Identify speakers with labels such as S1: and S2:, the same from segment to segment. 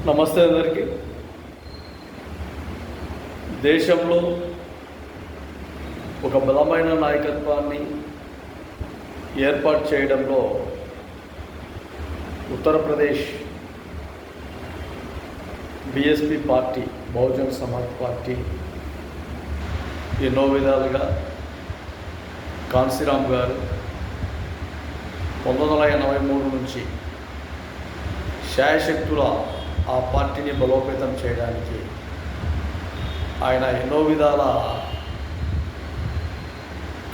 S1: నమస్తే అందరికీ. దేశంలో ఒక బలమైన నాయకత్వాన్ని ఏర్పాటు చేయడంలో Uttar Pradesh BSP party, Bahujan Samaj party ఎన్నో విధాలుగా కాన్సీరామ్ గారు 1983 నుంచి శాయశక్తుల ఆ పార్టీని బలోపేతం చేయడానికి ఆయన ఎన్నో విధాల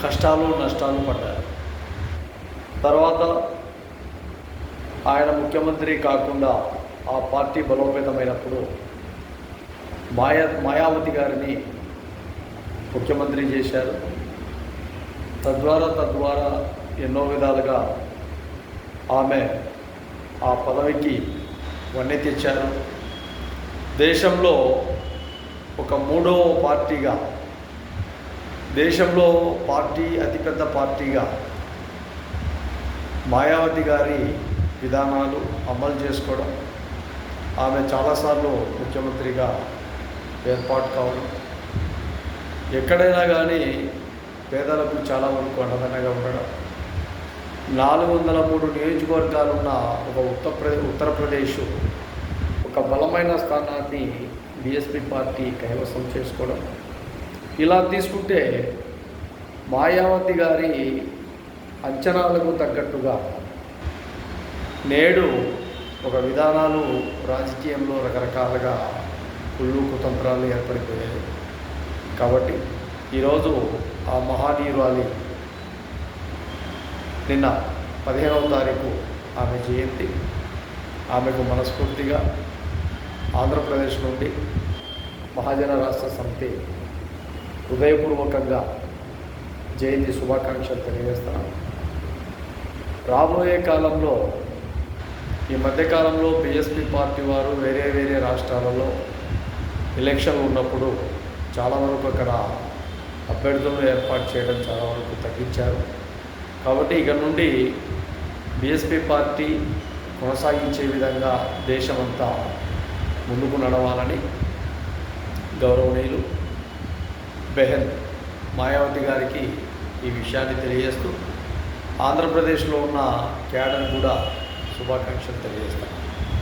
S1: కష్టాలు నష్టాలు పడ్డారు. తర్వాత ఆయన ముఖ్యమంత్రి కాకుండా ఆ పార్టీ బలోపేతమైనప్పుడు మాయావతి గారిని ముఖ్యమంత్రి చేశారు. తద్వారా ఎన్నో విధాలుగా ఆమె ఆ పదవికి వన్నె తెచ్చారు. దేశంలో ఒక మూడవ పార్టీగా, దేశంలో అతిపెద్ద పార్టీగా మాయావతి గారి విధానాలు అమలు చేసుకోవడం, ఆమె చాలాసార్లు ముఖ్యమంత్రిగా ఏర్పాటు కావడం, ఎక్కడైనా కానీ పేదలకు చాలా వరకు అండదండగా ఉండడం, 403 నియోజకవర్గాలున్న ఒక ఉత్తరప్రదేశ్ ఒక బలమైన స్థానాన్ని బీఎస్పీ పార్టీ కైవసం చేసుకోవడం. ఇలా తీసుకుంటే మాయావతి గారి అంచనాలకు తగ్గట్టుగా నేడు ఒక విధానాలు రాజకీయంలో రకరకాలుగా కుళ్ళు కుతంత్రాలు ఏర్పడిపోయాయి. కాబట్టి ఈరోజు ఆ మహానీయురాలి నిన్న 15వ తారీఖు ఆమె జయంతి. ఆమెకు మనస్ఫూర్తిగా ఆంధ్రప్రదేశ్ నుండి మహాజన రాష్ట్ర సమితి హృదయపూర్వకంగా జయంతి శుభాకాంక్షలు తెలియజేస్తున్నాను. రాబోయే కాలంలో, ఈ మధ్యకాలంలో బీఎస్పీ పార్టీ వారు వేరే రాష్ట్రాలలో ఎలక్షన్లు ఉన్నప్పుడు చాలా వరకు అక్కడ అభ్యర్థులను ఏర్పాటు చేయడం చాలా వరకు తగ్గించారు. కాబట్టి ఇక నుండి బీఎస్పీ పార్టీ కొనసాగించే విధంగా దేశమంతా ముందుకు నడవాలని గౌరవనీయులు బెహన్ మాయావతి గారికి ఈ విషయాన్ని తెలియజేస్తూ ఆంధ్రప్రదేశ్లో ఉన్న క్యాడర్ కూడా శుభాకాంక్షలు తెలియజేస్తాను.